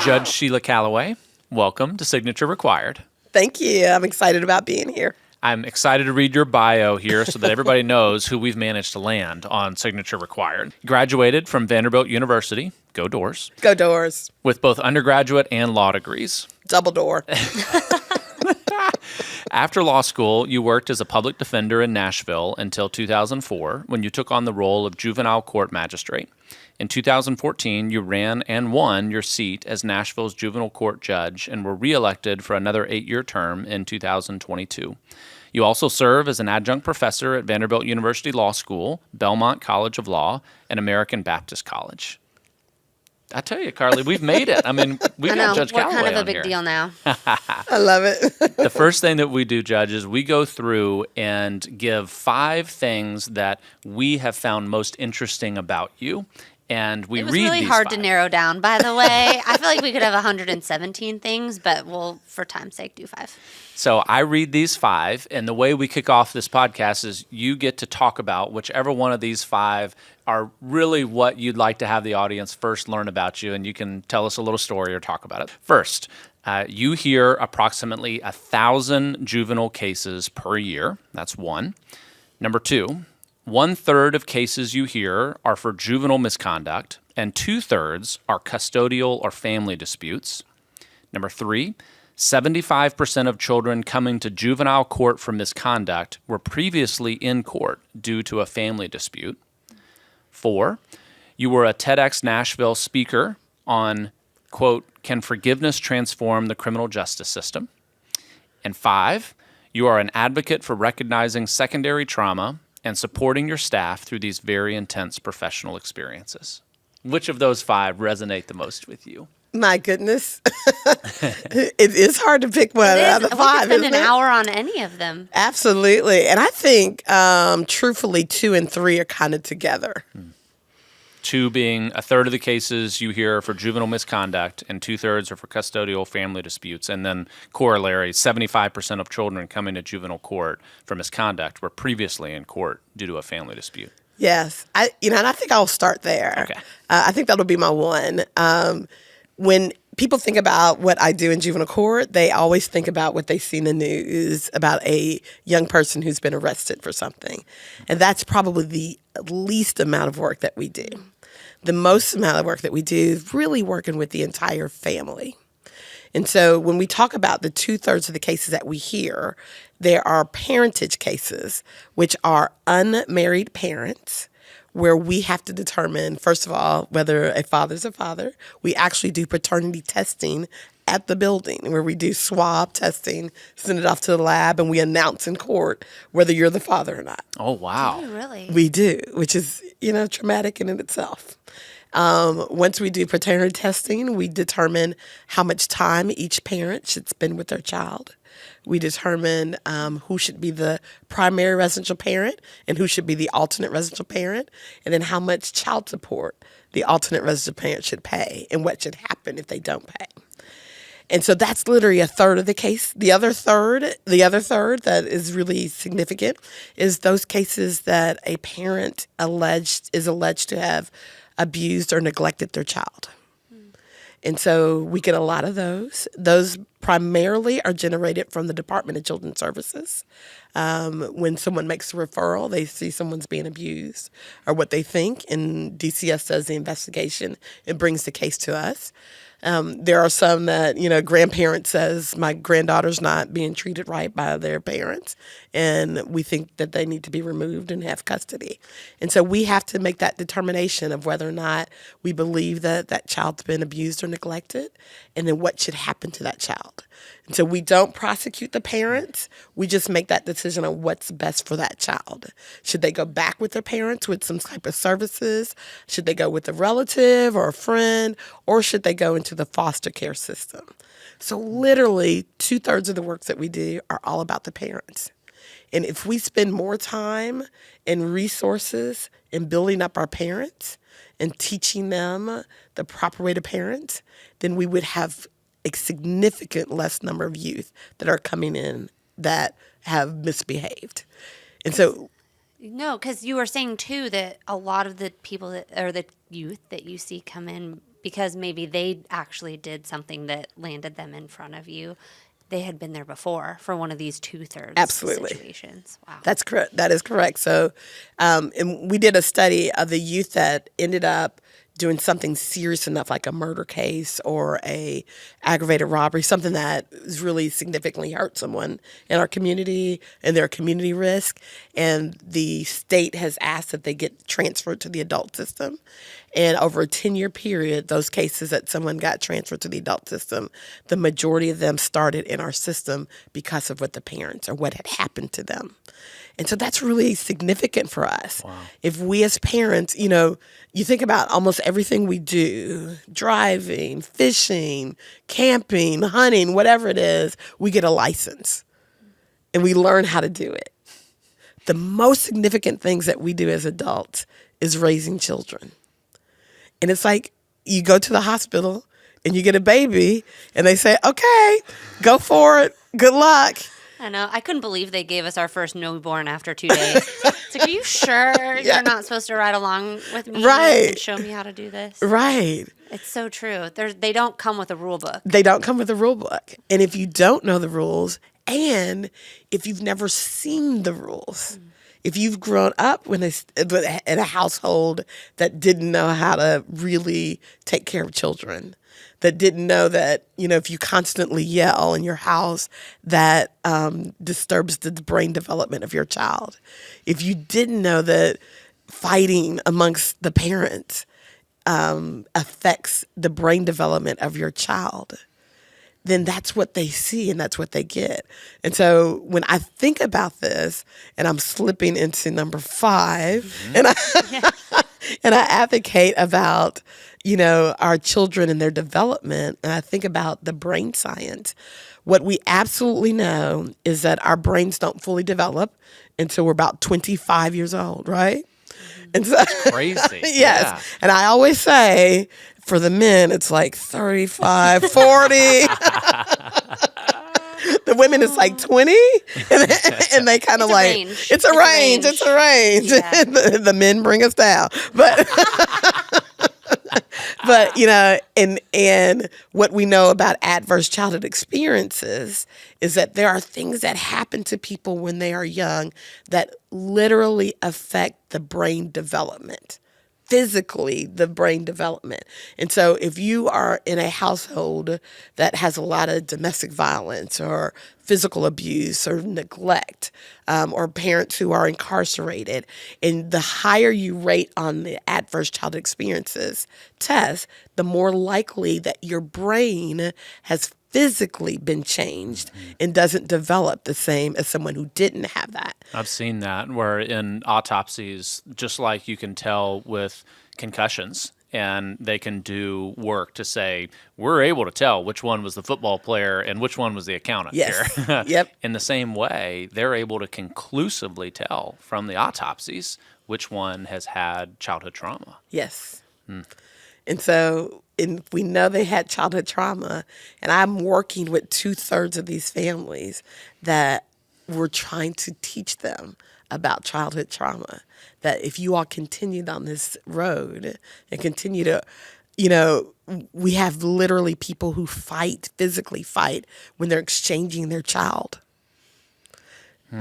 Judge Sheila Calloway, welcome to Signature Required. Thank you. I'm excited about being here. I'm excited to read your bio here so that everybody knows who we've managed to land on Signature Required. Graduated from Vanderbilt University, go Doors, Go Doors. with both undergraduate and law degrees. Double door. After law school, you worked as a public defender in Nashville until 2004 when you took on the role of Juvenile Court Magistrate. In 2014, you ran and won your seat as Nashville's Juvenile Court Judge and were reelected for another 8-year term in 2022. You also serve as an adjunct professor at Vanderbilt University Law School, Belmont College of Law, and American Baptist College. I tell you, Carly, we've made it. I mean, we've got Judge Calloway on here. We're kind of a big deal now. I love it. The first thing that we do, Judge, is we go through and give 5 things that we have found most interesting about you. And we read these 5. It was really hard to narrow down, by the way. I feel like we could have 117 things, but we'll, for time's sake, do 5. So I read these 5, and the way we kick off this podcast is you get to talk about whichever one of these 5 are really what you'd like to have the audience first learn about you, and you can tell us a little story or talk about it. First, you hear approximately 1,000 juvenile cases per year. That's 1. Number 2, 1/3 of cases you hear are for juvenile misconduct, and 2/3 are custodial or family disputes. Number 3, 75% of children coming to juvenile court for misconduct were previously in court due to a family dispute. 4, you were a TedxNashville speaker on, quote, "Can forgiveness transform the criminal justice system?" And 5, you are an advocate for recognizing secondary trauma and supporting your staff through these very intense professional experiences. Which of those 5 resonate the most with you? My goodness. It is hard to pick one out of the 5. We could spend an hour on any of them. Absolutely. And I think, truthfully, 2 and 3 are kind of together. 2 being 1/3 of the cases you hear are for juvenile misconduct, and 2/3 are for custodial family disputes. And then corollary, 75% of children coming to juvenile court for misconduct were previously in court due to a family dispute. Yes. And I think I'll start there. Okay. I think that'll be my 1. When people think about what I do in juvenile court, they always think about what they see in the news about a young person who's been arrested for something. And that's probably the least amount of work that we do. The most amount of work that we do is really working with the entire family. And so when we talk about the 2/3 of the cases that we hear, there are parentage cases, which are unmarried parents, where we have to determine, first of all, whether a father's a father. We actually do paternity testing at the building, where we do swab testing, send it off to the lab, and we announce in court whether you're the father or not. Oh, wow. Oh, really? We do, which is, traumatic in itself. Once we do paternity testing, we determine how much time each parent should spend with their child. We determine who should be the primary residential parent and who should be the alternate residential parent, and then how much child support the alternate residential parent should pay and what should happen if they don't pay. And so that's literally 1/3 of the case. The other third that is really significant is those cases that a parent is alleged to have abused or neglected their child. And so we get a lot of those. Those primarily are generated from the Department of Children's Services. When someone makes a referral, they see someone's being abused or what they think, and DCS does the investigation and brings the case to us. There are some that, grandparent says, my granddaughter's not being treated right by their parents, and we think that they need to be removed and have custody. And so we have to make that determination of whether or not we believe that that child's been abused or neglected, and then what should happen to that child. And so we don't prosecute the parents. We just make that decision on what's best for that child. Should they go back with their parents with some type of services? Should they go with a relative or a friend? Or should they go into the foster care system? So literally 2/3 of the work that we do are all about the parents. And if we spend more time and resources in building up our parents and teaching them the proper way to parent, then we would have a significant less number of youth that are coming in that have misbehaved. And so... No, because you were saying, too, that a lot of the people or the youth that you see come in because maybe they actually did something that landed them in front of you, they had been there before for one of these 2/3 Absolutely. situations. Wow. That's correct. That is correct. So, and we did a study of the youth that ended up doing something serious enough, like a murder case or a aggravated robbery, something that has really significantly hurt someone in our community and their community risk. And the state has asked that they get transferred to the adult system. And over a 10-year period, those cases that someone got transferred to the adult system, the majority of them started in our system because of what the parents or what had happened to them. And so that's really significant for us. Wow. If we as parents, you think about almost everything we do, driving, fishing, camping, hunting, whatever it is, we get a license and we learn how to do it. The most significant things that we do as adults is raising children. And it's like you go to the hospital and you get a baby and they say, okay, go for it. Good luck. I know. I couldn't believe they gave us our first newborn after 2 days. It's like, are you sure you're not supposed to ride along with me and show me how to do this? Right. It's so true. They don't come with a rule book. They don't come with a rule book. And if you don't know the rules, and if you've never seen the rules, if you've grown up in a household that didn't know how to really take care of children, that didn't know that, if you constantly yell in your house, that disturbs the brain development of your child. If you didn't know that fighting amongst the parents affects the brain development of your child, then that's what they see and that's what they get. And so when I think about this, and I'm slipping into number 5, and I advocate about, our children and their development, and I think about the brain science, what we absolutely know is that our brains don't fully develop until we're about 25 years old, right? And so, Crazy. yes. Yeah. And I always say, for the men, it's like 35, 40. The women is like 20, and they kind of like, range. it's a range. Yeah. The men bring us down. But, and what we know about adverse childhood experiences is that there are things that happen to people when they are young that literally affect the brain development. Physically, the brain development. And so if you are in a household that has a lot of domestic violence or physical abuse or neglect, or parents who are incarcerated, and the higher you rate on the adverse childhood experiences test, the more likely that your brain has physically been changed and doesn't develop the same as someone who didn't have that. I've seen that where in autopsies, just like you can tell with concussions, and they can do work to say, we're able to tell which one was the football player and which one was the accountant Yes. here. Yep. In the same way, they're able to conclusively tell from the autopsies which one has had childhood trauma. Yes. And so we know they had childhood trauma, and I'm working with 2/3 of these families that we're trying to teach them about childhood trauma, that if you all continued on this road and continue to, we have literally people who physically fight when they're exchanging their child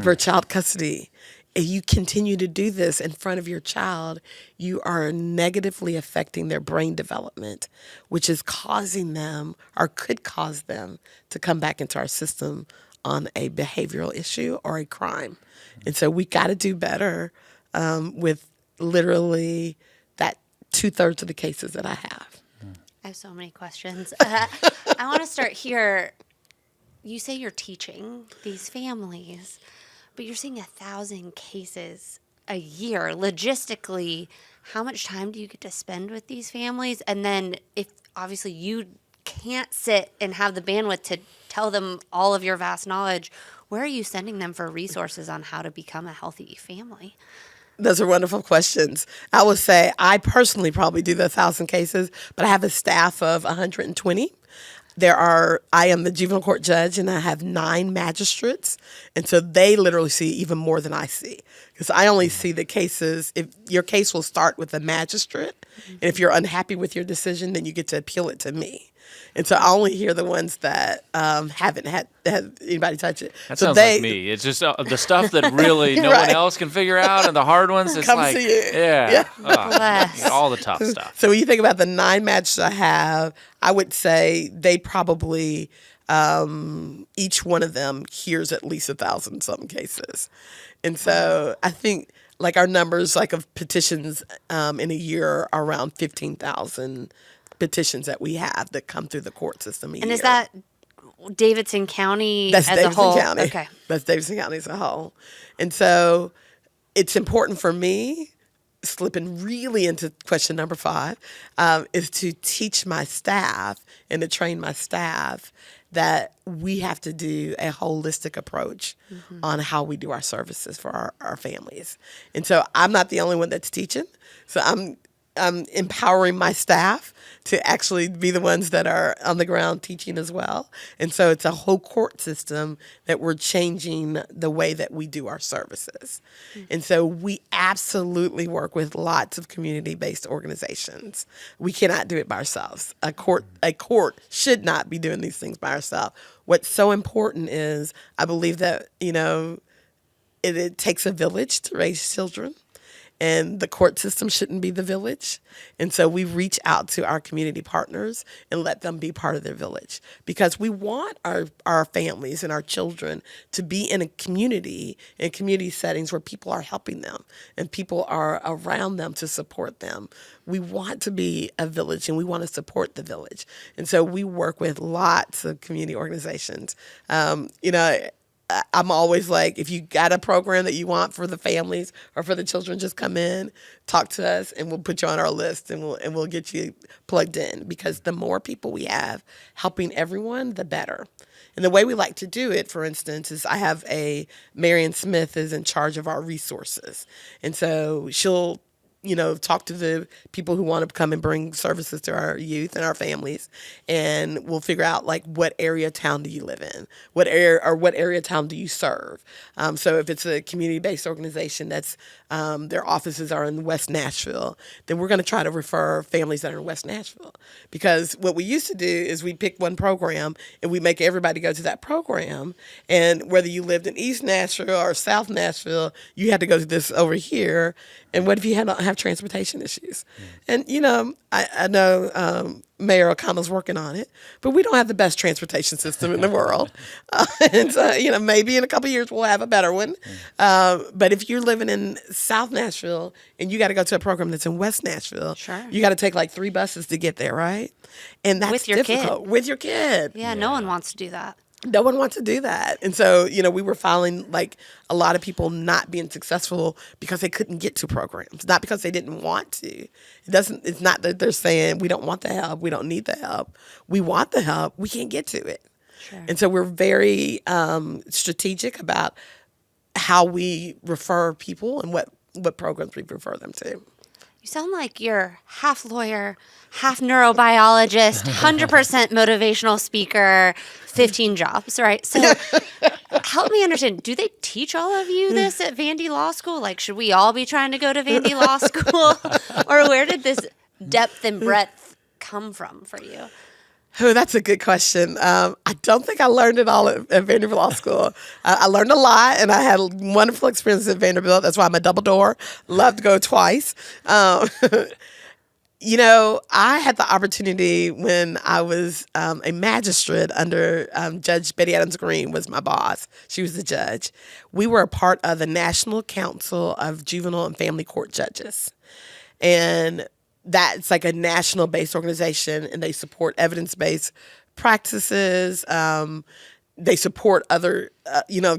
for child custody. If you continue to do this in front of your child, you are negatively affecting their brain development, which is causing them or could cause them to come back into our system on a behavioral issue or a crime. And so we got to do better with literally that 2/3 of the cases that I have. I have so many questions. I want to start here. You say you're teaching these families, but you're seeing 1,000 cases a year. Logistically, how much time do you get to spend with these families? And then if obviously you can't sit and have the bandwidth to tell them all of your vast knowledge, where are you sending them for resources on how to become a healthy family? Those are wonderful questions. I would say I personally probably do the 1,000 cases, but I have a staff of 120. I am the juvenile court judge, and I have 9 magistrates, and so they literally see even more than I see, because I only see the cases. If your case will start with a magistrate, and if you're unhappy with your decision, then you get to appeal it to me. And so I only hear the ones that haven't had anybody touch it. That so sounds like me. It's just the stuff that really no one else can figure out, and the hard ones, it's Come like, to you. yeah, Bless. all the tough stuff. So when you think about the 9 magistrates I have, I would say they probably, each one of them hears at least 1,000-something cases. And so I think like our numbers like of petitions in a year are around 15,000 petitions that we have that come through the court system a year. And is that Davidson County That's as Davidson a whole? County. Okay. That's Davidson County as a whole. And so it's important for me, slipping really into question number 5, is to teach my staff and to train my staff that we have to do a holistic approach on how we do our services for our families. And so I'm not the only one that's teaching. So I'm empowering my staff to actually be the ones that are on the ground teaching as well. And so it's a whole court system that we're changing the way that we do our services. And so we absolutely work with lots of community-based organizations. We cannot do it by ourselves. A court should not be doing these things by ourselves. What's so important is I believe that, it takes a village to raise children. And the court system shouldn't be the village. And so we reach out to our community partners and let them be part of their village, because we want our families and our children to be in community settings where people are helping them and people are around them to support them. We want to be a village and we want to support the village. And so we work with lots of community organizations. I'm always like, if you got a program that you want for the families or for the children, just come in, talk to us, and we'll put you on our list and we'll get you plugged in, because the more people we have helping everyone, the better. And the way we like to do it, for instance, is I have Marion Smith is in charge of our resources. And so she'll talk to the people who want to come and bring services to our youth and our families, and we'll figure out like what area of town do you live in, what area of town do you serve. So if it's a community-based organization that's their offices are in West Nashville, then we're going to try to refer families that are in West Nashville, because what we used to do is we pick one program and we make everybody go to that program, and whether you lived in East Nashville or South Nashville, you had to go to this over here. And what if you have transportation issues? And, I know Mayor O'Connell's working on it, but we don't have the best transportation system in the world. And so, maybe in a couple of years we'll have a better one. But if you're living in South Nashville and you got to go to a program that's in West Nashville, sure, you got to take like 3 buses to get there, right? And that's with your difficult. Kid. With your kid. Yeah, no one wants to do that. No one wants to do that. And so, we were finding like a lot of people not being successful because they couldn't get to programs, not because they didn't want to. It's not that they're saying we don't want the help, we don't need the help. We want the help, we can't get to it. Sure. And so we're very strategic about how we refer people and what programs we refer them to. You sound like you're half lawyer, half neurobiologist, 100% motivational speaker, 15 jobs, right? So help me understand, do they teach all of you this at Vandy Law School? Like, should we all be trying to go to Vandy Law School? Or where did this depth and breadth come from for you? Oh, that's a good question. I don't think I learned it all at Vanderbilt Law School. I learned a lot, and I had wonderful experiences at Vanderbilt. That's why I'm a double door. Love to go twice. I had the opportunity when I was a magistrate under Judge Betty Adams Green was my boss. She was the judge. We were a part of the National Council of Juvenile and Family Court Judges. And that's like a national-based organization, and they support evidence-based practices. They support other,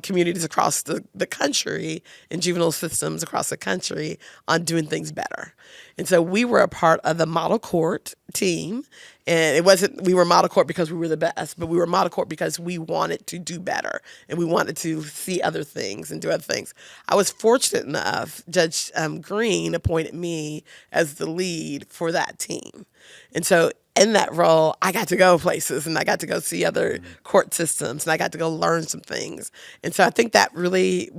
communities across the country and juvenile systems across the country on doing things better. And so we were a part of the model court team. And it wasn't, we were model court because we were the best, but we were model court because we wanted to do better and we wanted to see other things and do other things. I was fortunate enough, Judge Green appointed me as the lead for that team. And so in that role, I got to go places and I got to go see other court systems and I got to go learn some things. And so I think that really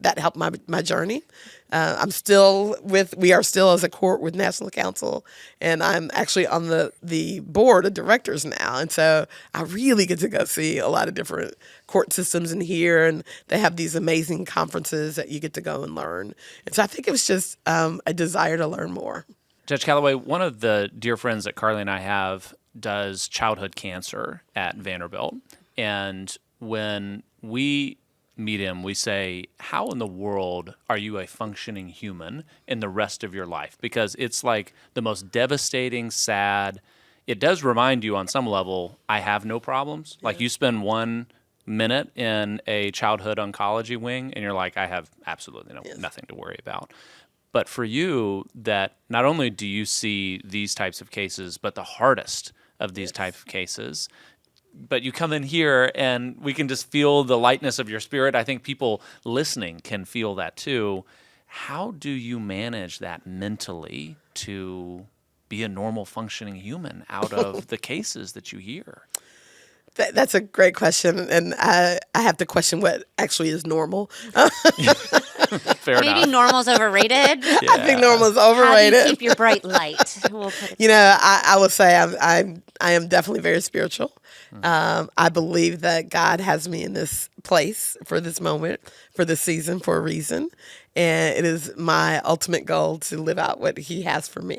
that helped my journey. We are still as a court with National Council, and I'm actually on the board of directors now. And so I really get to go see a lot of different court systems in here, and they have these amazing conferences that you get to go and learn. And so I think it was just a desire to learn more. Judge Calloway, one of the dear friends that Carly and I have does childhood cancer at Vanderbilt. And when we meet him, we say, how in the world are you a functioning human in the rest of your life? Because it's like the most devastating, sad. It does remind you on some level, I have no problems. Yeah. Like you spend 1 minute in a childhood oncology wing and you're like, I have absolutely nothing to worry about. But for you, that not only do you see these types of cases, but the hardest of these types of cases, but you come in here and we can just feel the lightness of your spirit. I think people listening can feel that too. How do you manage that mentally to be a normal functioning human out of the cases that you hear? That's a great question, and I have to question what actually is normal. Fair enough. Maybe normal's overrated. Yeah. I think normal's overrated. How do you keep your bright light? We'll put it I will say I am definitely very spiritual. I believe that God has me in this place for this moment, for this season, for a reason, and it is my ultimate goal to live out what He has for me.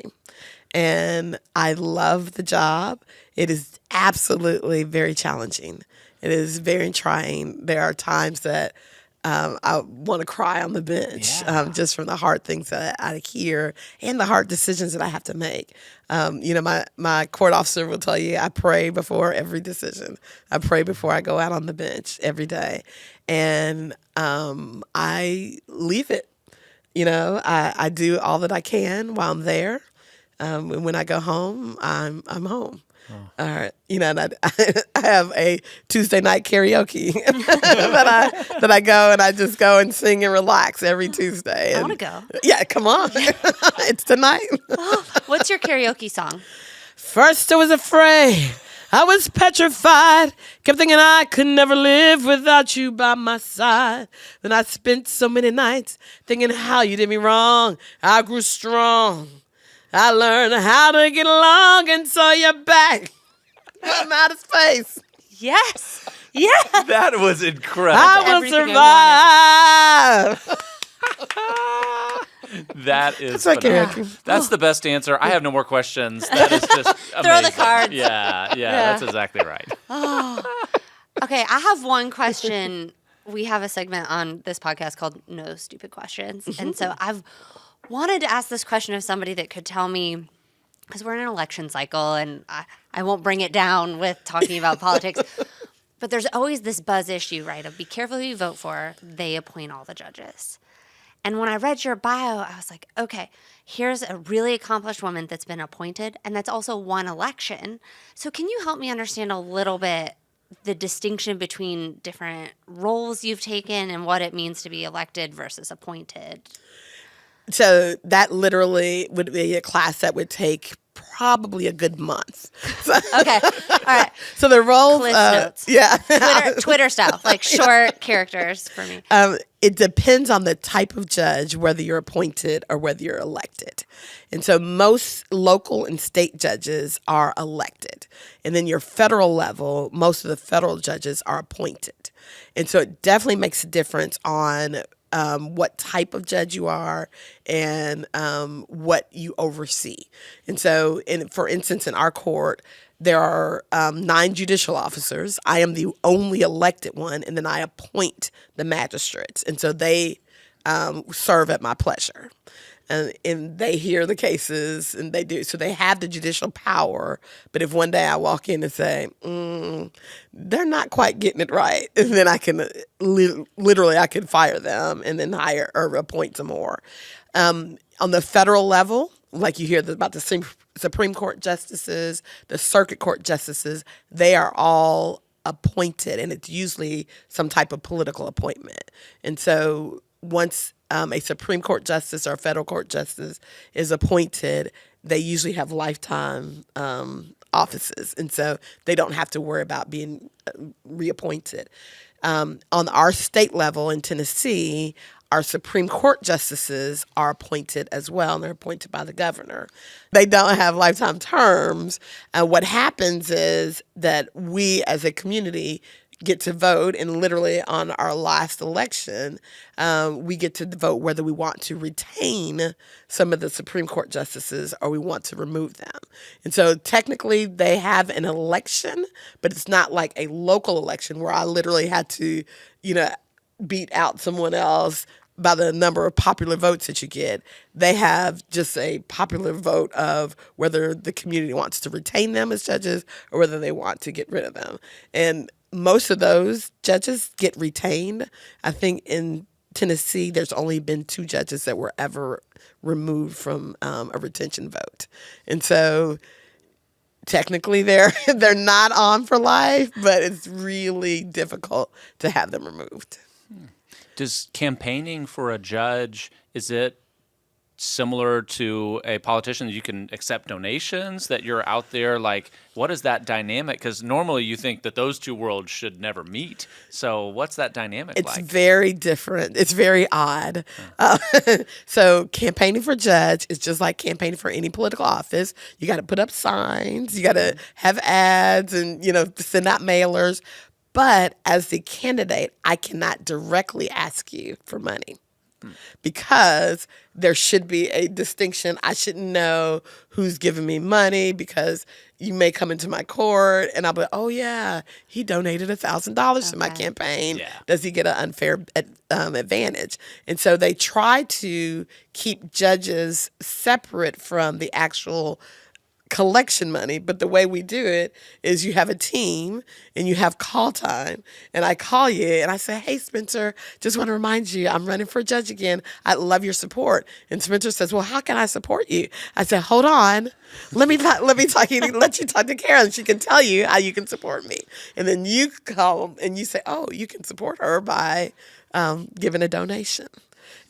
And I love the job. It is absolutely very challenging. It is very trying. There are times that I want to cry on the bench just from the hard things that I hear and the hard decisions that I have to make. My court officer will tell you I pray before every decision. I pray before I go out on the bench every day. And I leave it. I do all that I can while I'm there. And when I go home, I'm home. Oh. And I have a Tuesday night karaoke that I go and I just go and sing and relax every Tuesday. I want to go. Yeah, come on. It's tonight. What's your karaoke song? First I was afraid. I was petrified. Kept thinking I could never live without you by my side. Then I spent so many nights thinking how you did me wrong. I grew strong. I learned how to get along and saw you back from outer space. Yes. Yeah. That was incredible. I will survive. That is phenomenal. That's the best answer. I have no more questions. That is just amazing. Throw the cards. Yeah, that's exactly right. Okay, I have one question. We have a segment on this podcast called No Stupid Questions. And so I've wanted to ask this question of somebody that could tell me, because we're in an election cycle and I won't bring it down with talking about politics, but there's always this buzz issue, right, of be careful who you vote for. They appoint all the judges. And when I read your bio, I was like, okay, here's a really accomplished woman that's been appointed and that's also won election. So can you help me understand a little bit the distinction between different roles you've taken and what it means to be elected versus appointed? So that literally would be a class that would take probably a good month. Okay. All right. So the roles, Cliff notes. yeah, Twitter style, like short characters for me. It depends on the type of judge, whether you're appointed or whether you're elected. And so most local and state judges are elected. And then your federal level, most of the federal judges are appointed. And so it definitely makes a difference on what type of judge you are and what you oversee. And so, for instance, in our court, there are 9 judicial officers. I am the only elected one, and then I appoint the magistrates. And so they serve at my pleasure. And they hear the cases, and they do. So they have the judicial power. But if one day I walk in and say, they're not quite getting it right, and then I can literally I can fire them and then hire or appoint some more. On the federal level, like you hear about the Supreme Court justices, the Circuit Court justices, they are all appointed, and it's usually some type of political appointment. And so once a Supreme Court justice or a federal court justice is appointed, they usually have lifetime offices, and so they don't have to worry about being reappointed. On our state level in Tennessee, our Supreme Court justices are appointed as well, and they're appointed by the governor. They don't have lifetime terms. What happens is that we as a community get to vote, and literally on our last election, we get to vote whether we want to retain some of the Supreme Court justices or we want to remove them. And so technically they have an election, but it's not like a local election where I literally had to, beat out someone else by the number of popular votes that you get. They have just a popular vote of whether the community wants to retain them as judges or whether they want to get rid of them. And most of those judges get retained. I think in Tennessee, there's only been 2 judges that were ever removed from a retention vote. And so technically they're not on for life, but it's really difficult to have them removed. Does campaigning for a judge, is it similar to a politician? You can accept donations, that you're out there, like, what is that dynamic? Because normally you think that those two worlds should never meet. So what's that dynamic like? It's very different. It's very odd. So campaigning for judge is just like campaigning for any political office. You got to put up signs. You got to have ads and, send out mailers. But as the candidate, I cannot directly ask you for money because there should be a distinction. I shouldn't know who's giving me money because you may come into my court and I'll be like, oh, yeah, he donated $1,000 to my campaign. Yeah. Does he get an unfair advantage? And so they try to keep judges separate from the actual collection money, but the way we do it is you have a team and you have call time, and I call you and I say, hey, Spencer, just want to remind you I'm running for judge again. I'd love your support. And Spencer says, well, how can I support you? I said, hold on, let me talk let you talk to Karen. She can tell you how you can support me. And then you call and you say, oh, you can support her by giving a donation.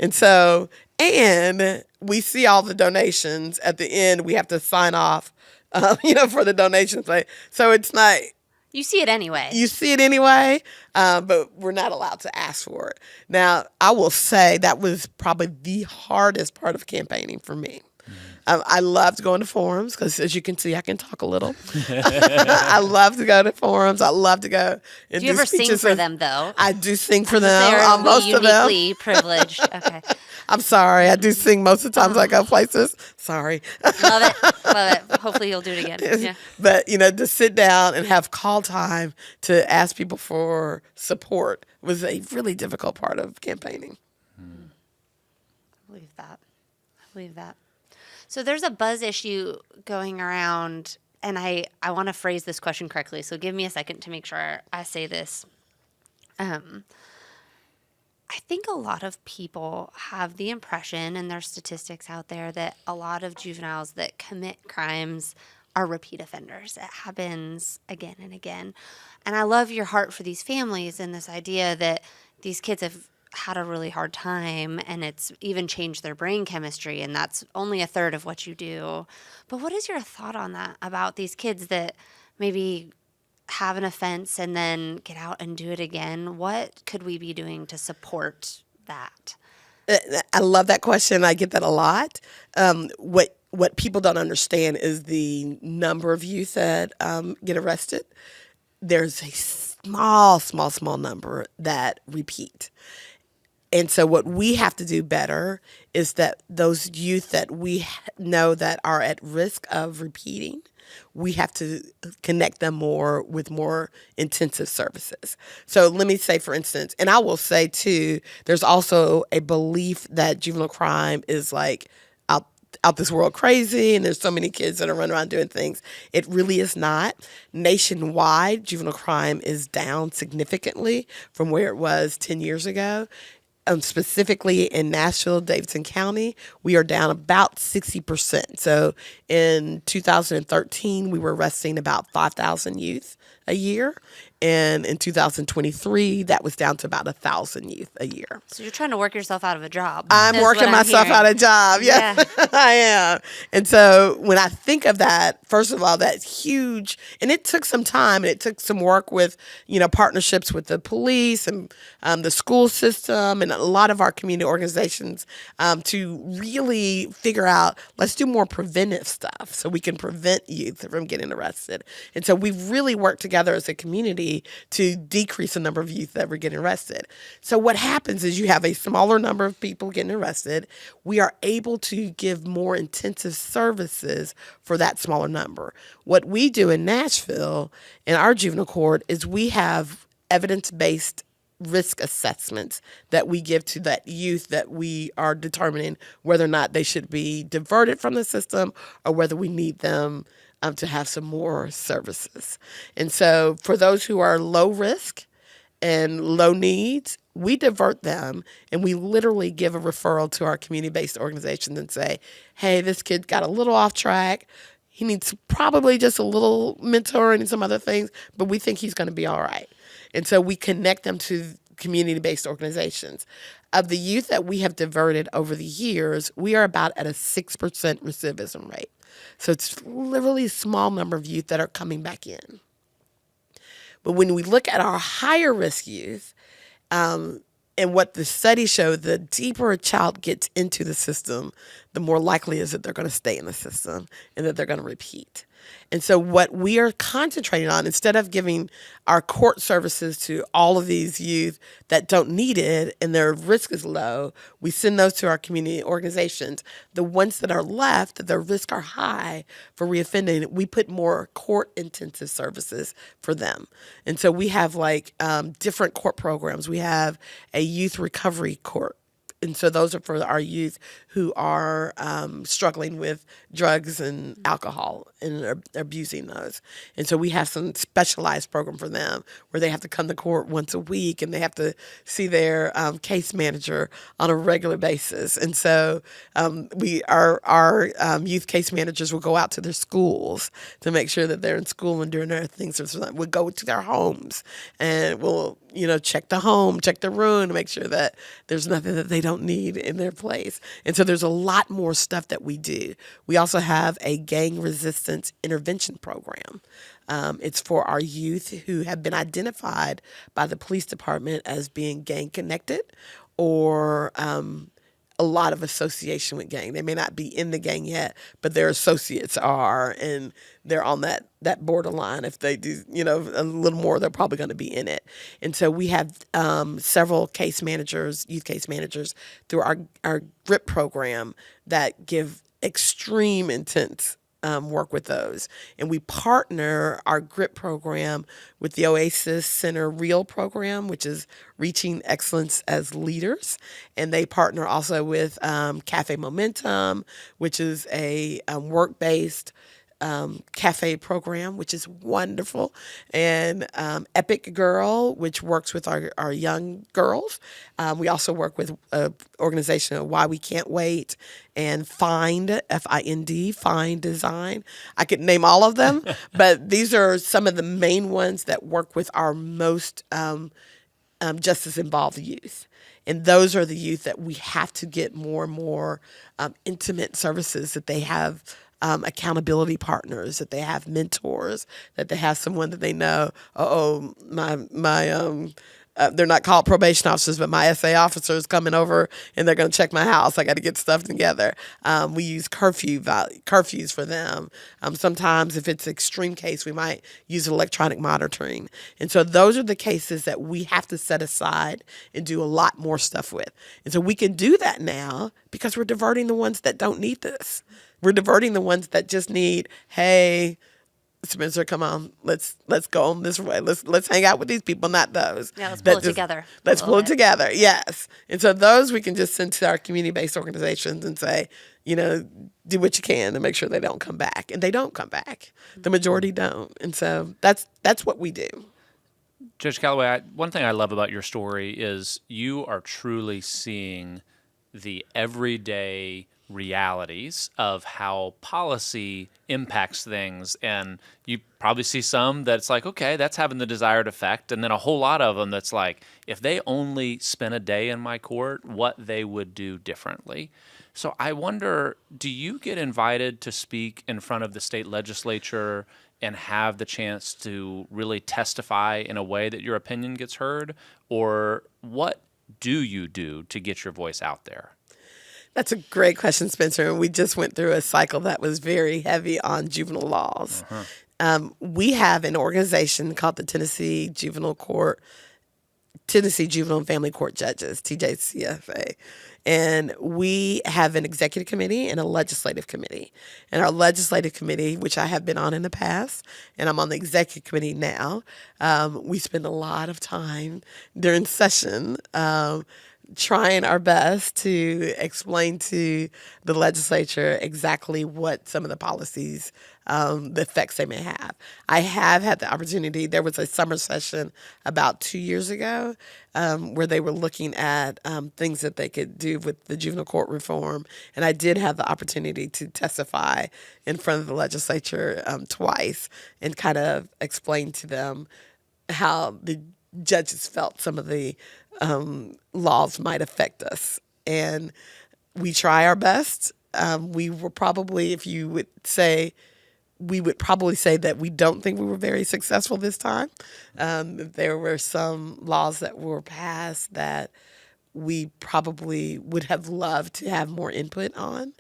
And so, and we see all the donations at the end. We have to sign off, for the donations. So it's not. You see it anyway. You see it anyway, but we're not allowed to ask for it. Now, I will say that was probably the hardest part of campaigning for me. I loved going to forums because, as you can see, I can talk a little. I love to go to forums. I love to go. And do you ever sing for them, though? I do sing for them. Most of them. Uniquely privileged. Okay. I'm sorry. I do sing most of the times I go places. Sorry. Love it. Hopefully you'll do it again. Yeah. But, to sit down and have call time to ask people for support was a really difficult part of campaigning. I believe that. So there's a buzz issue going around, and I want to phrase this question correctly, so give me a second to make sure I say this. I think a lot of people have the impression, and there's statistics out there, that a lot of juveniles that commit crimes are repeat offenders. It happens again and again. And I love your heart for these families and this idea that these kids have had a really hard time and it's even changed their brain chemistry, and that's only a third of what you do. But what is your thought on that, about these kids that maybe have an offense and then get out and do it again? What could we be doing to support that? I love that question. I get that a lot. What people don't understand is the number of youth that get arrested. There's a small number that repeat. And so what we have to do better is that those youth that we know that are at risk of repeating, we have to connect them more with more intensive services. So let me say, for instance, and I will say too, there's also a belief that juvenile crime is like out this world crazy, and there's so many kids that are running around doing things. It really is not. Nationwide, juvenile crime is down significantly from where it was 10 years ago. Specifically in Nashville, Davidson County, we are down about 60%. So in 2013, we were arresting about 5,000 youth a year. And in 2023, that was down to about 1,000 youth a year. So you're trying to work yourself out of a job. I'm is working what myself hearing. out of a job. Yeah, I am. And so when I think of that, first of all, that's huge. And it took some time, and it took some work with, partnerships with the police and the school system and a lot of our community organizations to really figure out, let's do more preventive stuff so we can prevent youth from getting arrested. And so we've really worked together as a community to decrease the number of youth that were getting arrested. So what happens is you have a smaller number of people getting arrested. We are able to give more intensive services for that smaller number. What we do in Nashville in our juvenile court is we have evidence-based risk assessments that we give to that youth that we are determining whether or not they should be diverted from the system or whether we need them to have some more services. And so for those who are low risk and low needs, we divert them and we literally give a referral to our community-based organizations and say, hey, this kid got a little off track. He needs probably just a little mentoring and some other things, but we think he's going to be all right. And so we connect them to community-based organizations. Of the youth that we have diverted over the years, we are about at a 6% recidivism rate. So it's literally a small number of youth that are coming back in. But when we look at our higher risk youth, and what the studies show, the deeper a child gets into the system, the more likely is that they're going to stay in the system and that they're going to repeat. And so what we are concentrating on, instead of giving our court services to all of these youth that don't need it and their risk is low, we send those to our community organizations. The ones that are left, that their risk are high for reoffending, we put more court intensive services for them. And so we have different court programs. We have a youth recovery court. And so those are for our youth who are struggling with drugs and alcohol and are abusing those. And so we have some specialized program for them where they have to come to court once a week and they have to see their case manager on a regular basis. And so our youth case managers will go out to their schools to make sure that they're in school and doing their things. So we'll go to their homes and we'll check the home, check the room to make sure that there's nothing that they don't need in their place. And so there's a lot more stuff that we do. We also have a gang resistance intervention program. It's for our youth who have been identified by the police department as being gang connected or a lot of association with gang. They may not be in the gang yet, but their associates are, and they're on that borderline. If they do, a little more, they're probably going to be in it. And so we have several case managers, youth case managers, through our GRIP program that give extreme intense work with those. And we partner our GRIP program with the Oasis Center REAL program, which is Reaching Excellence as Leaders. And they partner also with Cafe Momentum, which is a work-based cafe program, which is wonderful, and Epic Girl, which works with our young girls. We also work with an organization of Why We Can't Wait and Find, F-I-N-D, Find Design. I could name all of them, but these are some of the main ones that work with our most justice-involved youth. And those are the youth that we have to get more and more intimate services, that they have accountability partners, that they have mentors, that they have someone that they know, they're not called probation officers, but my SA officer is coming over and they're going to check my house. I got to get stuff together. We use curfews for them. Sometimes if it's an extreme case, we might use electronic monitoring. And so those are the cases that we have to set aside and do a lot more stuff with. And so we can do that now because we're diverting the ones that don't need this. We're diverting the ones that just need, hey, Spencer, come on, let's go on this way. Let's hang out with these people, not those. Yeah, let's pull it together. Let's pull it together, yes. And so those we can just send to our community-based organizations and say, do what you can to make sure they don't come back. And they don't come back. The majority don't. And so that's what we do. Judge Calloway, one thing I love about your story is you are truly seeing the everyday realities of how policy impacts things. And you probably see some that's like, okay, that's having the desired effect. And then a whole lot of them that's like, if they only spent a day in my court, what they would do differently. So I wonder, do you get invited to speak in front of the state legislature and have the chance to really testify in a way that your opinion gets heard? Or what do you do to get your voice out there? That's a great question, Spencer. And we just went through a cycle that was very heavy on juvenile laws. We have an organization called the Tennessee Juvenile and Family Court Judges, TJ CFA. And we have an executive committee and a legislative committee. And our legislative committee, which I have been on in the past, and I'm on the executive committee now, we spend a lot of time during session trying our best to explain to the legislature exactly what some of the policies, the effects they may have. I have had the opportunity. There was a summer session about 2 years ago where they were looking at things that they could do with the juvenile court reform. And I did have the opportunity to testify in front of the legislature twice and kind of explain to them how the judges felt some of the laws might affect us. And we try our best. We were probably, if you would say, we would probably say that we don't think we were very successful this time. There were some laws that were passed that we probably would have loved to have more input on.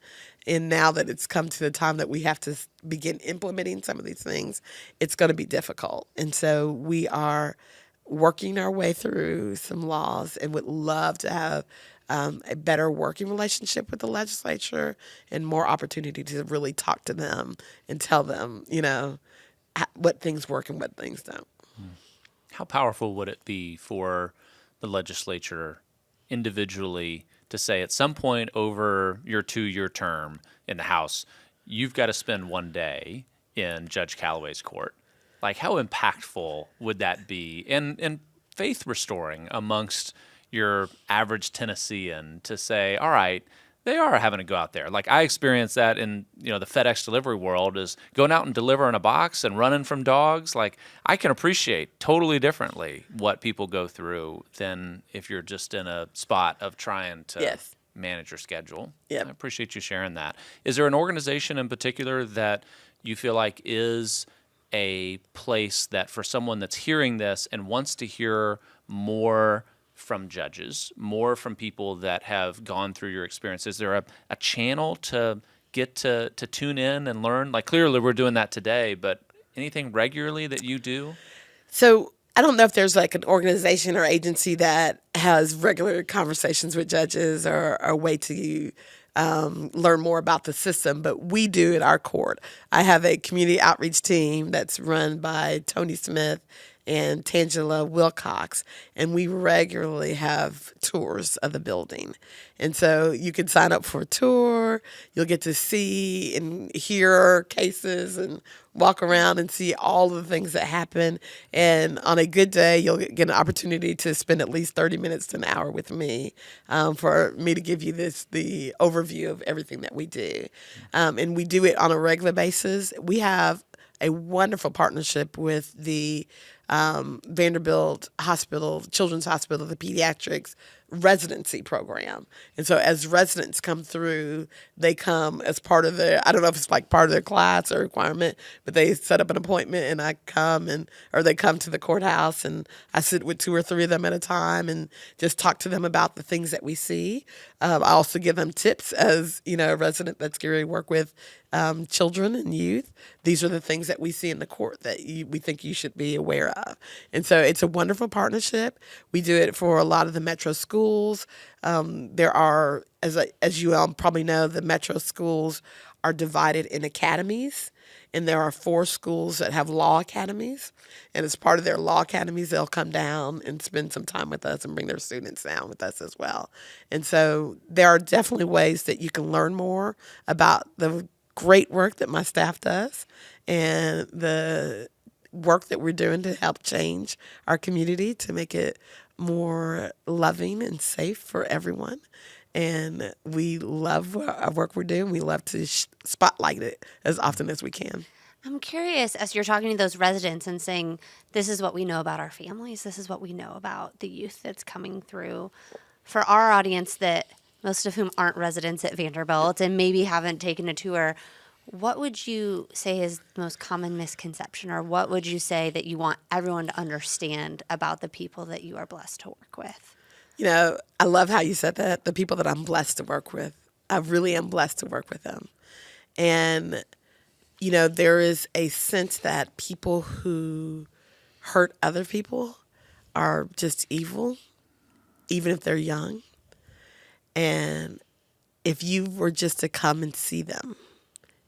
And now that it's come to the time that we have to begin implementing some of these things, it's going to be difficult. And so we are working our way through some laws and would love to have a better working relationship with the legislature and more opportunity to really talk to them and tell them, what things work and what things don't. How powerful would it be for the legislature individually to say at some point over your 2-year term in the House, you've got to spend one day in Judge Calloway's court? Like, how impactful would that be and faith restoring amongst your average Tennessean to say, all right, they are having to go out there. Like, I experienced that in, the FedEx delivery world, is going out and delivering a box and running from dogs. Like, I can appreciate totally differently what people go through than if you're just in a spot of trying to manage your schedule. Yep. I appreciate you sharing that. Is there an organization in particular that you feel like is a place that for someone that's hearing this and wants to hear more from judges, more from people that have gone through your experience? Is there a channel to get to tune in and learn? Like, clearly we're doing that today, but anything regularly that you do? So I don't know if there's like an organization or agency that has regular conversations with judges or a way to learn more about the system, but we do at our court. I have a community outreach team that's run by Tony Smith and Tangela Wilcox, and we regularly have tours of the building. And so you can sign up for a tour. You'll get to see and hear cases and walk around and see all of the things that happen. And on a good day, you'll get an opportunity to spend at least 30 minutes to an hour with me for me to give you the overview of everything that we do. And we do it on a regular basis. We have a wonderful partnership with the Vanderbilt Hospital, Children's Hospital, the pediatrics residency program. And so as residents come through, they come as part of their, I don't know if it's like part of their class or requirement, but they set up an appointment and I come or they come to the courthouse and I sit with 2 or 3 of them at a time and just talk to them about the things that we see. I also give them tips as, a resident that's going to work with children and youth. These are the things that we see in the court that we think you should be aware of. And so it's a wonderful partnership. We do it for a lot of the metro schools. There are, as you all probably know, the metro schools are divided in academies. And there are 4 schools that have law academies. And as part of their law academies, they'll come down and spend some time with us and bring their students down with us as well. And so there are definitely ways that you can learn more about the great work that my staff does and the work that we're doing to help change our community to make it more loving and safe for everyone. And we love our work we're doing. We love to spotlight it as often as we can. I'm curious, as you're talking to those residents and saying, this is what we know about our families, this is what we know about the youth that's coming through. For our audience, that most of whom aren't residents at Vanderbilt and maybe haven't taken a tour, what would you say is the most common misconception, or what would you say that you want everyone to understand about the people that you are blessed to work with? You know, I love how you said that, the people that I'm blessed to work with. I really am blessed to work with them. And, you know, there is a sense that people who hurt other people are just evil, even if they're young. And if you were just to come and see them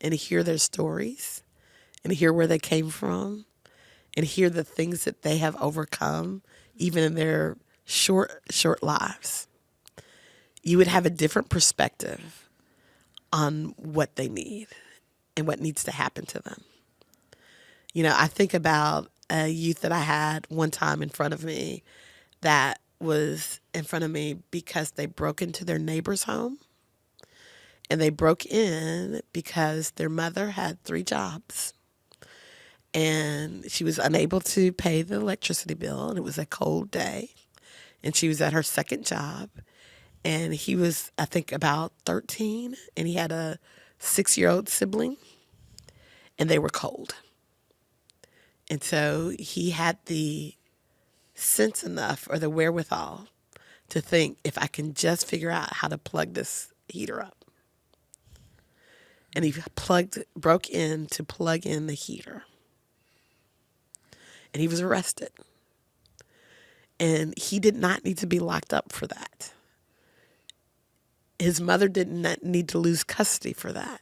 and hear their stories and hear where they came from and hear the things that they have overcome, even in their short lives, you would have a different perspective on what they need and what needs to happen to them. You know, I think about a youth that I had one time in front of me that was in front of me because they broke into their neighbor's home, and they broke in because their mother had 3 jobs and she was unable to pay the electricity bill, and it was a cold day. And she was at her second job, and he was, I think, about 13, and he had a 6-year-old sibling, and they were cold. And so he had the sense enough or the wherewithal to think, if I can just figure out how to plug this heater up. And he broke in to plug in the heater. And he was arrested. And he did not need to be locked up for that. His mother did not need to lose custody for that.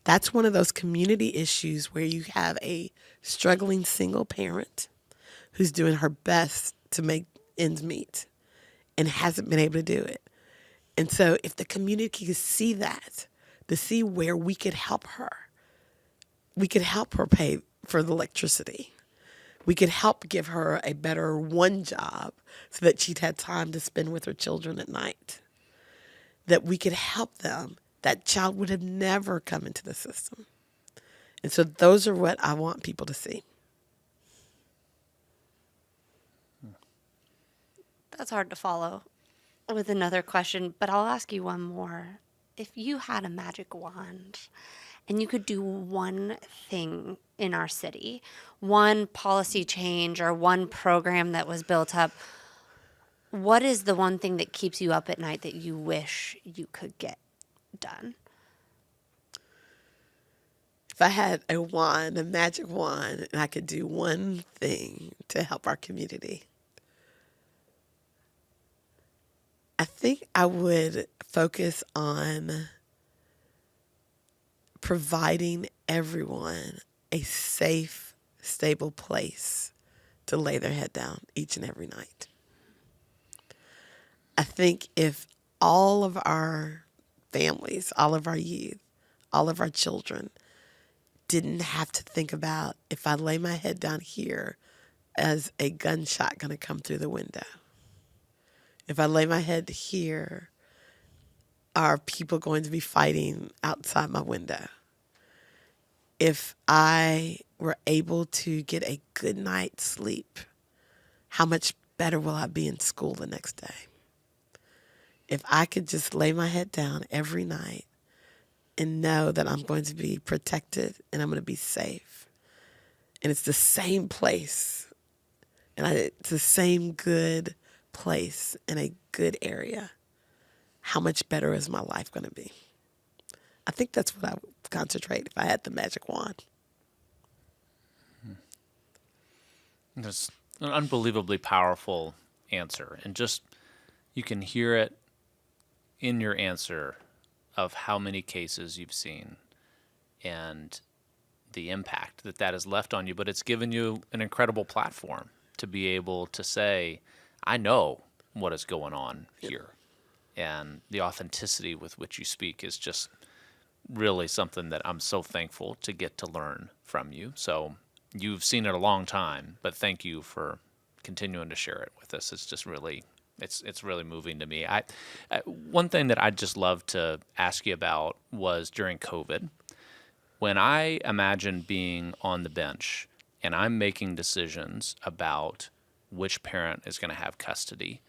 That's one of those community issues where you have a struggling single parent who's doing her best to make ends meet and hasn't been able to do it. And so if the community could see that, to see where we could help her pay for the electricity. We could help give her a better one job so that she'd had time to spend with her children at night. That we could help them. That child would have never come into the system. And so those are what I want people to see. That's hard to follow with another question, but I'll ask you one more. If you had a magic wand and you could do one thing in our city, one policy change or one program that was built up, what is the one thing that keeps you up at night that you wish you could get done? If I had a wand, a magic wand, and I could do one thing to help our community, I think I would focus on providing everyone a safe, stable place to lay their head down each and every night. I think if all of our families, all of our youth, all of our children didn't have to think about, if I lay my head down here, as a gunshot going to come through the window. If I lay my head here, are people going to be fighting outside my window? If I were able to get a good night's sleep, how much better will I be in school the next day? If I could just lay my head down every night and know that I'm going to be protected and I'm going to be safe, and it's the same place, and it's the same good place in a good area, how much better is my life going to be? I think that's what I would concentrate if I had the magic wand. That's an unbelievably powerful answer. And just, you can hear it in your answer of how many cases you've seen and the impact that that has left on you. But it's given you an incredible platform to be able to say, I know what is going on here. And the authenticity with which you speak is just really something that I'm so thankful to get to learn from you. So you've seen it a long time, but thank you for continuing to share it with us. It's just really It's really moving to me. One thing that I'd just love to ask you about was during COVID, when I imagine being on the bench and I'm making decisions about which parent is going to have custody,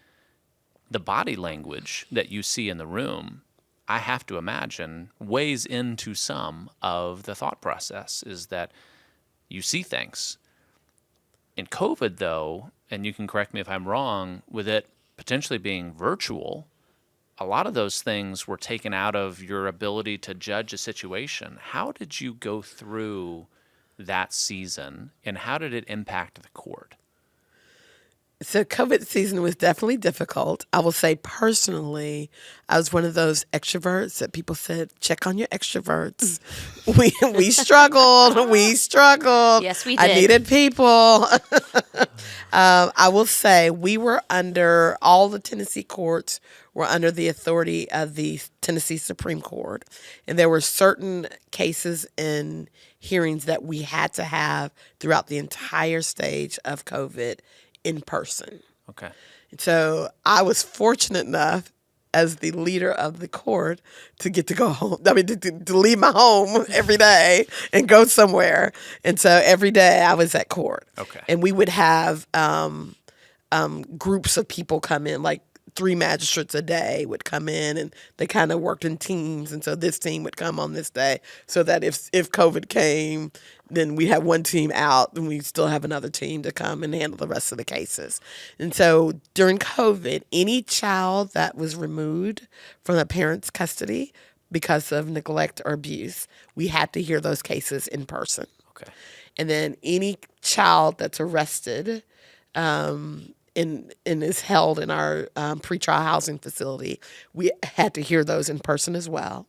the body language that you see in the room, I have to imagine, weighs into some of the thought process, is that you see things. In COVID, though, and you can correct me if I'm wrong, with it potentially being virtual, a lot of those things were taken out of your ability to judge a situation. How did you go through that season, and how did it impact the court? So COVID season was definitely difficult. I will say personally, I was one of those extroverts that people said, check on your extroverts. We struggled. We struggled. Yes, we I did. needed people. I will say we were under, all the Tennessee courts were under the authority of the Tennessee Supreme Court. And there were certain cases and hearings that we had to have throughout the entire stage of COVID in person. Okay. And so I was fortunate enough as the leader of the court to get to go home. I mean, to leave my home every day and go somewhere. And so every day I was at court. Okay. And we would have groups of people come in, like 3 magistrates a day would come in, and they kind of worked in teams. And so this team would come on this day, so that if COVID came, then we had one team out and we still have another team to come and handle the rest of the cases. And so during COVID, any child that was removed from a parent's custody because of neglect or abuse, we had to hear those cases in person. Okay. And then any child that's arrested and is held in our pretrial housing facility, we had to hear those in person as well.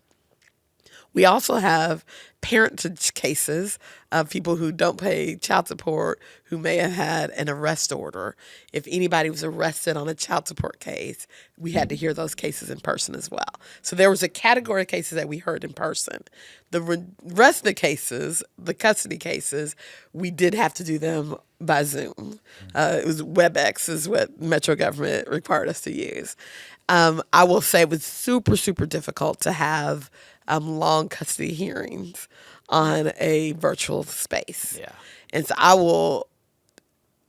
We also have parentage cases of people who don't pay child support who may have had an arrest order. If anybody was arrested on a child support case, we had to hear those cases in person as well. So there was a category of cases that we heard in person. The rest of the cases, the custody cases, we did have to do them by Zoom. It was WebEx is what Metro government required us to use. I will say it was super, super difficult to have long custody hearings on a virtual space. Yeah. And so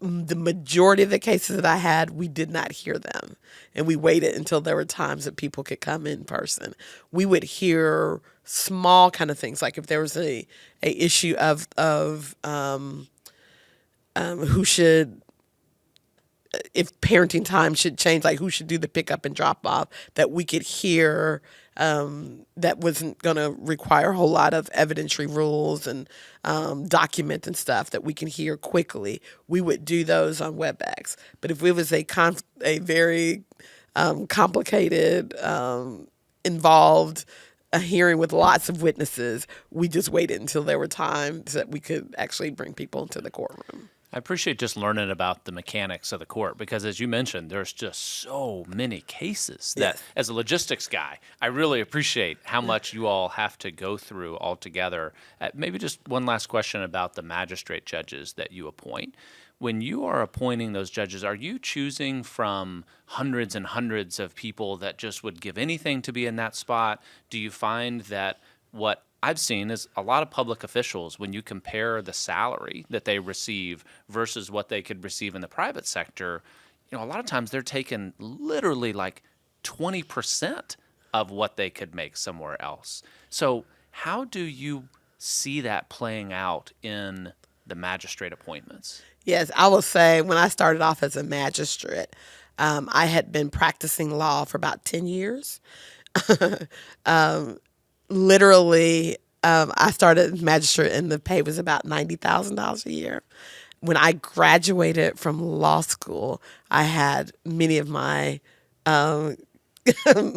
the majority of the cases that I had, we did not hear them. And we waited until there were times that people could come in person. We would hear small kind of things, like if there was a issue of who should, if parenting time should change, like who should do the pickup and drop off, that we could hear that wasn't going to require a whole lot of evidentiary rules and document and stuff that we can hear quickly. We would do those on WebEx. But if it was a very complicated, involved a hearing with lots of witnesses, we just waited until there were times that we could actually bring people into the courtroom. I appreciate just learning about the mechanics of the court, because as you mentioned, there's just so many cases that, Yes. as a logistics guy, I really appreciate how much you all have to go through altogether. Maybe just one last question about the magistrate judges that you appoint. When you are appointing those judges, are you choosing from hundreds and hundreds of people that just would give anything to be in that spot? Do you find that what I've seen is a lot of public officials, when you compare the salary that they receive versus what they could receive in the private sector, a lot of times they're taking literally like 20% of what they could make somewhere else. So how do you see that playing out in the magistrate appointments? Yes, I will say when I started off as a magistrate, I had been practicing law for about 10 years. Literally, I started as magistrate and the pay was about $90,000 a year. When I graduated from law school, I had many of my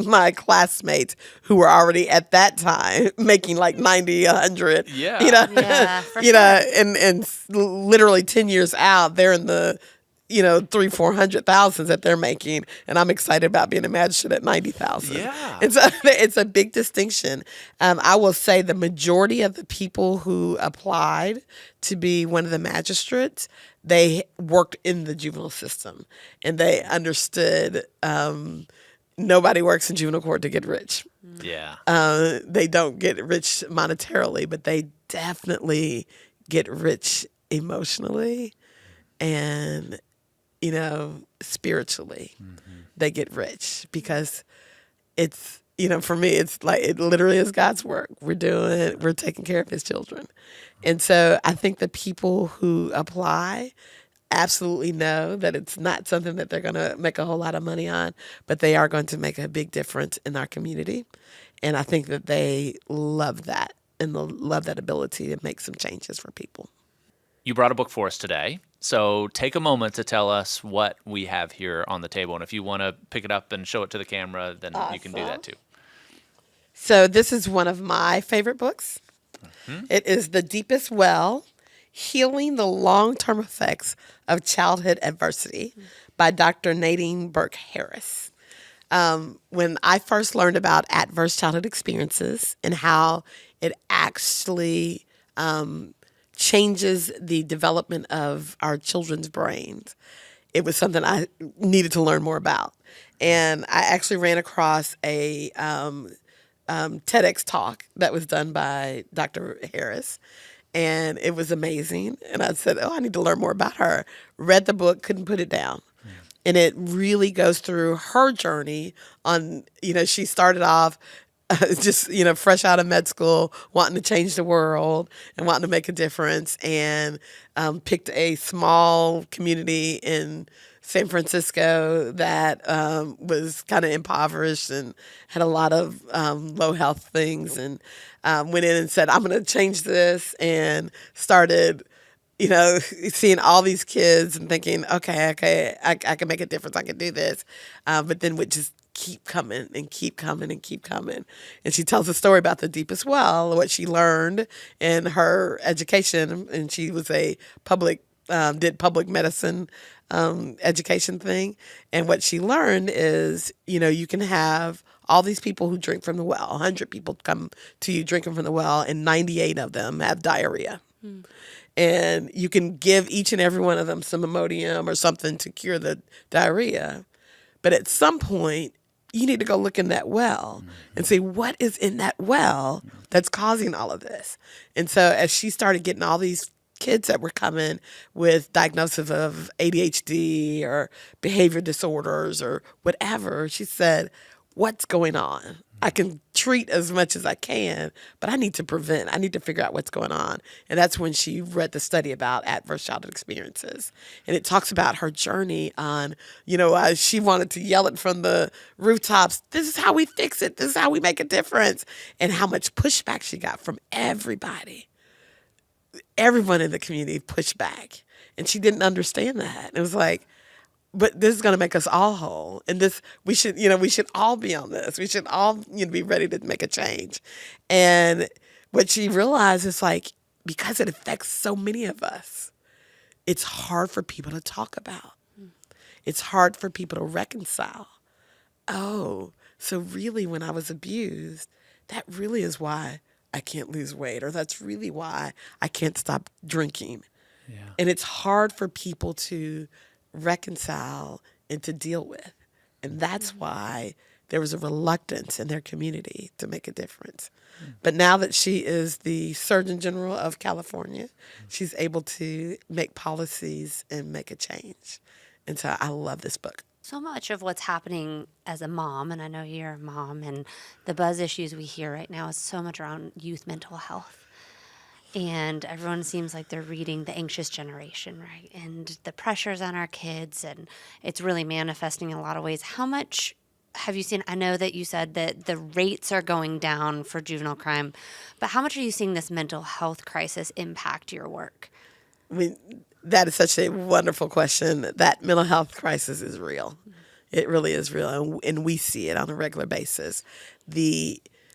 my classmates who were already at that time making like 90, 100. Yeah. Yeah, for and literally 10 years out, they're in the $300,000-400,000 that they're making, and I'm excited about being a magistrate at $90,000. Yeah. And so it's a big distinction. I will say the majority of the people who applied to be one of the magistrates, they worked in the juvenile system, and they understood nobody works in juvenile court to get rich. Yeah. They don't get rich monetarily, but they definitely get rich emotionally and, spiritually. They get rich because it's, for me, it's like it literally is God's work. We're taking care of his children. And so I think the people who apply absolutely know that it's not something that they're going to make a whole lot of money on, but they are going to make a big difference in our community. And I think that they love that and love that ability to make some changes for people. You brought a book for us today. So take a moment to tell us what we have here on the table. And if you want to pick it up and show it to the camera, then you can do that too. So this is one of my favorite books. It is The Deepest Well, Healing the Long-Term Effects of Childhood Adversity by Dr. Nadine Burke-Harris. When I first learned about adverse childhood experiences and how it actually changes the development of our children's brains, it was something I needed to learn more about. And I actually ran across a TEDx talk that was done by Dr. Harris, and it was amazing. And I said, I need to learn more about her. Read the book, couldn't put it down. And it really goes through her journey on, she started off just, fresh out of med school, wanting to change the world and wanting to make a difference, and picked a small community in San Francisco that was kind of impoverished and had a lot of low health things, and went in and said, I'm going to change this, and started seeing all these kids and thinking, okay, I can make a difference. I can do this. But then would just keep coming and keep coming and keep coming. And she tells a story about the deepest well, what she learned in her education. And she was did public medicine education thing. And what she learned is, you can have all these people who drink from the well, 100 people come to you drinking from the well, and 98 of them have diarrhea. And you can give each and every one of them some Imodium or something to cure the diarrhea. But at some point, you need to go look in that well and see what is in that well that's causing all of this. And so as she started getting all these kids that were coming with diagnosis of ADHD or behavior disorders or whatever, she said, what's going on? I can treat as much as I can, but I need to prevent. I need to figure out what's going on. And that's when she read the study about adverse childhood experiences. And it talks about her journey on, she wanted to yell it from the rooftops, this is how we fix it. This is how we make a difference. And how much pushback she got from everybody. Everyone in the community pushed back. And she didn't understand that. It was like, but this is going to make us all whole. And we should all be on this. We should all be ready to make a change. And what she realized is because it affects so many of us, it's hard for people to talk about. It's hard for people to reconcile. Oh, so really when I was abused, that really is why I can't lose weight, or that's really why I can't stop drinking. Yeah. And it's hard for people to reconcile and to deal with. And that's why there was a reluctance in their community to make a difference. But now that she is the Surgeon General of California, she's able to make policies and make a change. And so I love this book. So much of what's happening as a mom, and I know you're a mom, and the buzz issues we hear right now is so much around youth mental health. And everyone seems like they're reading The Anxious Generation, right? And the pressures on our kids, and it's really manifesting in a lot of ways. How much have you seen? I know that you said that the rates are going down for juvenile crime, but how much are you seeing this mental health crisis impact your work? That is such a wonderful question. That mental health crisis is real. It really is real, and we see it on a regular basis.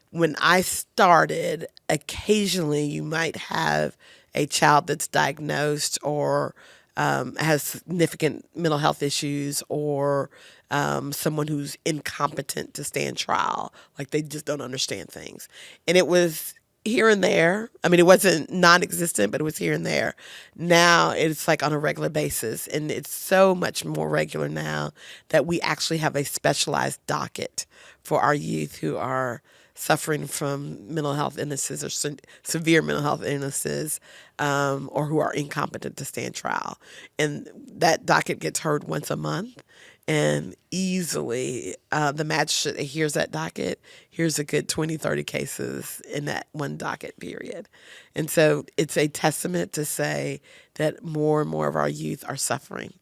When I started, occasionally you might have a child that's diagnosed or has significant mental health issues, or someone who's incompetent to stand trial, like they just don't understand things. And it was here and there. I mean, it wasn't non-existent, but it was here and there. Now it's like on a regular basis, and it's so much more regular now that we actually have a specialized docket for our youth who are suffering from mental health illnesses or severe mental health illnesses, or who are incompetent to stand trial. And that docket gets heard once a month. And easily, the magistrate that hears that docket hears a good 20, 30 cases in that one docket period. And so it's a testament to say that more and more of our youth are suffering.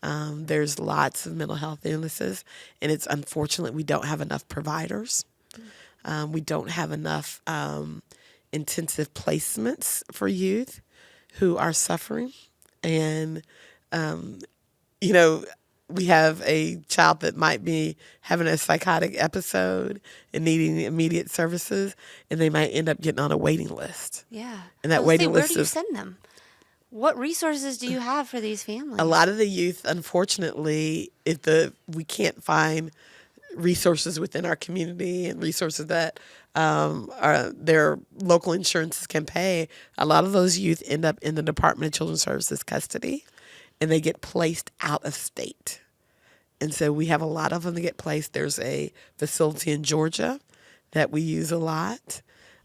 There's lots of mental health illnesses, and it's unfortunate we don't have enough providers. We don't have enough intensive placements for youth who are suffering. And, we have a child that might be having a psychotic episode and needing immediate services, and they might end up getting on a waiting list. Yeah. And that Where waiting list do you is send them? What resources do you have for these families? a lot of the youth, unfortunately, we can't find resources within our community and resources that their local insurances can pay. A lot of those youth end up in the Department of Children's Services custody, and they get placed out of state. And so we have a lot of them that get placed. There's a facility in Georgia that we use a lot.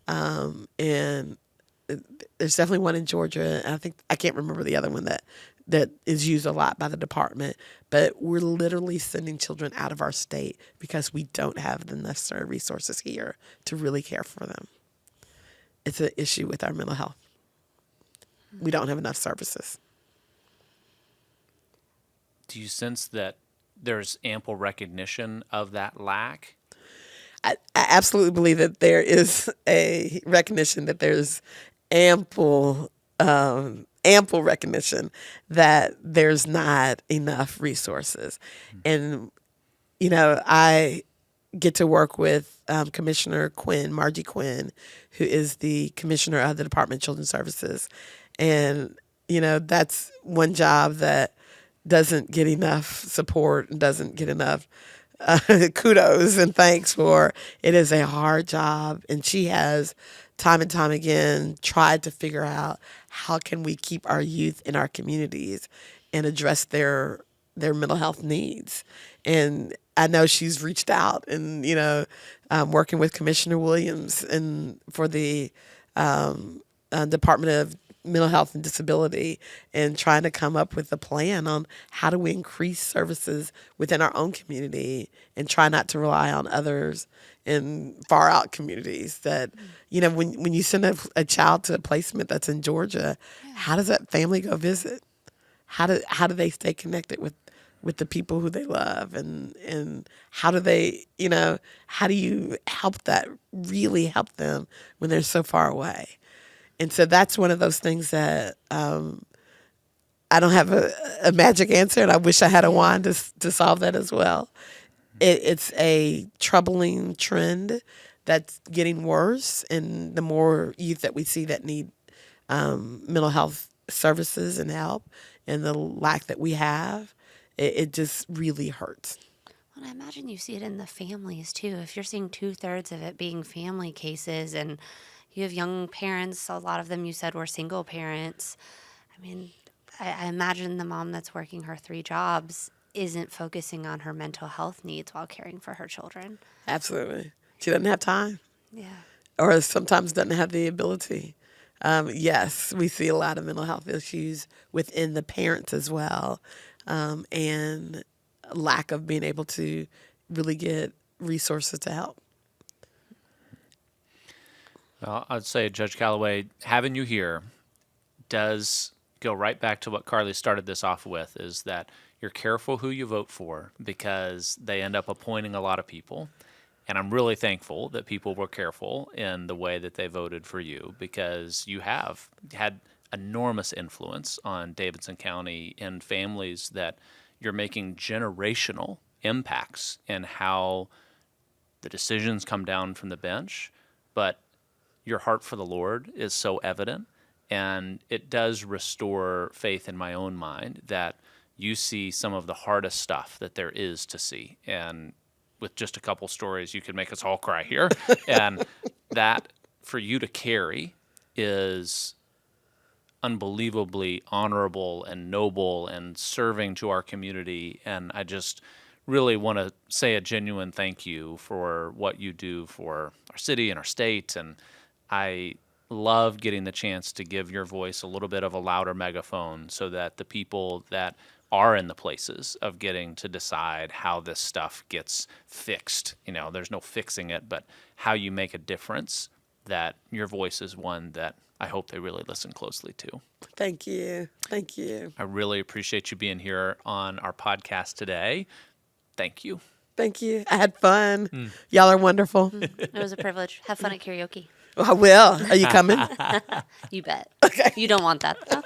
And there's definitely one in Georgia. And I can't remember the other one that is used a lot by the department. But we're literally sending children out of our state because we don't have the necessary resources here to really care for them. It's an issue with our mental health. We don't have enough services. Do you sense that there's ample recognition of that lack? I absolutely believe that there is a recognition that there's ample recognition that there's not enough resources. And, I get to work with Commissioner Quinn, Margie Quinn, who is the commissioner of the Department of Children's Services. And, that's one job that doesn't get enough support and doesn't get enough kudos and thanks for. It is a hard job, and she has time and time again tried to figure out how can we keep our youth in our communities and address their mental health needs. And I know she's reached out and working with Commissioner Williams and for the Department of Mental Health and Disability, and trying to come up with a plan on how do we increase services within our own community and try not to rely on others in far out communities. That, when you send a child to a placement that's in Georgia, how does that family go visit? How do they stay connected with the people who they love, and how do they, how do you really help them when they're so far away? And so that's one of those things that I don't have a magic answer, and I wish I had a wand to solve that as well. It's a troubling trend that's getting worse, and the more youth that we see that need mental health services and help, and the lack that we have, it just really hurts. Well, I imagine you see it in the families too. If you're seeing 2/3 of it being family cases, and you have young parents, a lot of them you said were single parents. I mean, I imagine the mom that's working her 3 jobs isn't focusing on her mental health needs while caring for her children. Absolutely. She doesn't have time. Yeah. Or sometimes doesn't have the ability. Yes, we see a lot of mental health issues within the parents as well, and lack of being able to really get resources to help. Well, I'd say, Judge Calloway, having you here does go right back to what Carly started this off with, is that you're careful who you vote for because they end up appointing a lot of people. And I'm really thankful that people were careful in the way that they voted for you, because you have had enormous influence on Davidson County and families, that you're making generational impacts in how the decisions come down from the bench. But your heart for the Lord is so evident, And it does restore faith in my own mind that you see some of the hardest stuff that there is to see. And with just a couple stories, you could make us all cry here. And that for you to carry is unbelievably honorable and noble and serving to our community. And I just really want to say a genuine thank you for what you do for our city and our state. And I love getting the chance to give your voice a little bit of a louder megaphone so that the people that are in the places of getting to decide how this stuff gets fixed, there's no fixing it, but how you make a difference, that your voice is one that I hope they really listen closely to. Thank you. Thank you. I really appreciate you being here on our podcast today. Thank you. Thank you. I had fun. Y'all are wonderful. It was a privilege. Have fun at karaoke. I will. Are you coming? You bet. Okay. You don't want that, though.